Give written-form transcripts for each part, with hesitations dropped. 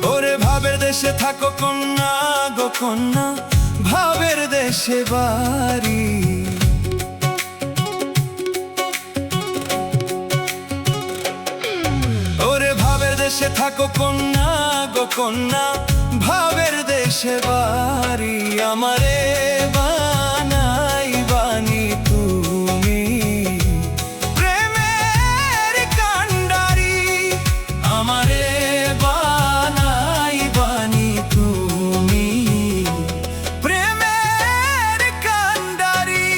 ওরে ভাবের দেশে থাকো কন্যা গো কন্যা, ভাবের দেশে বাড়ি। ওরে ভাবের দেশে থাকো কন্যা গো কন্যা, ভাবের দেশে বাড়ি। আমারে বানাই বানি তুমি প্রেমের কান্ডারি, আমারে বানাই বানি তুমি প্রেমের কান্ডারি।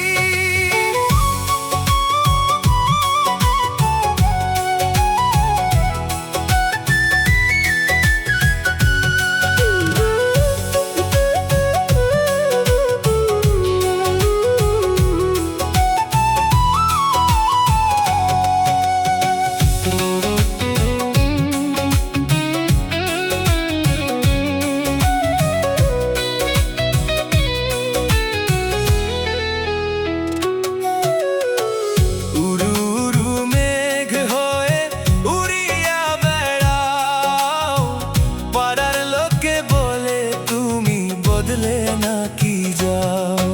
বদলে নাকি যাও,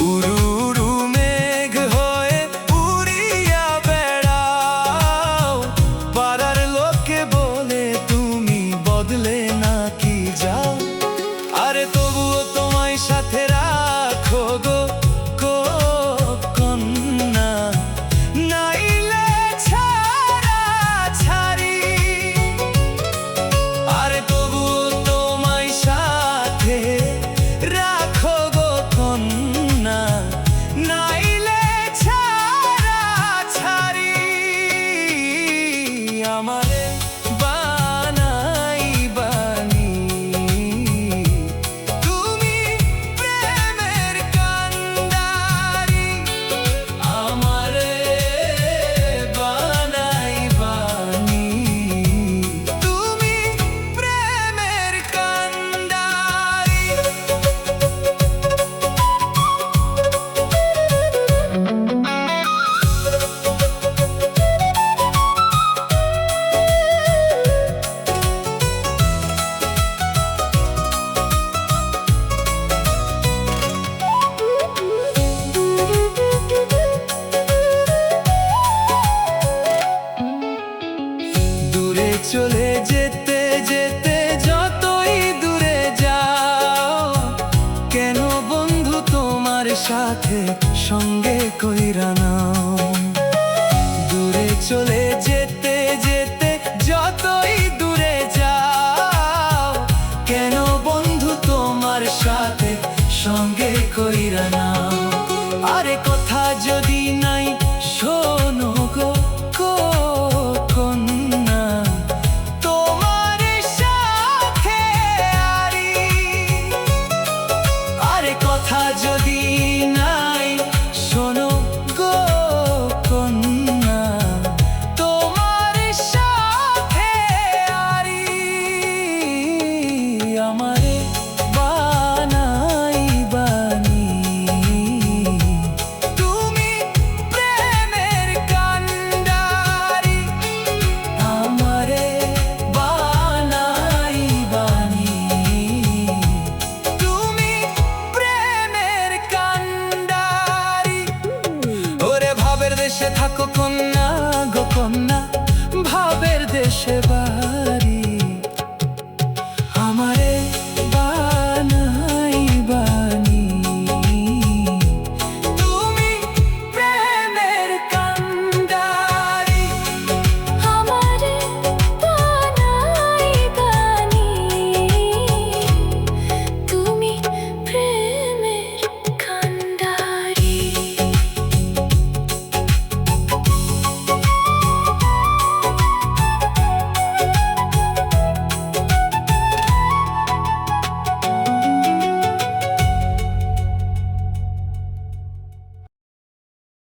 উড়ু উড়ু মেঘ হয়ে উড়িয়া বেড়াও, পাড়ার লোকে বলে তুমি বদলে নাকি যাও। আরে তবুও তোমায় সাথে রাখো গো কন্যা, নাইলে ছাড়া ছাড়ি। আরে তবুও তোমায় সাথে রাখো গো কন্যা, নাইলে ছাড়া ছাড়ি। আমারে বানাই বানি তুমি প্রেমের কান্ডারি, আমারে বানাই বানি তুমি প্রেমের কান্ডারি। দূরে চলে যেতে যেতে যতই দূরে যাও, কেন বন্ধু তোমার সাথে সঙ্গে কইরা না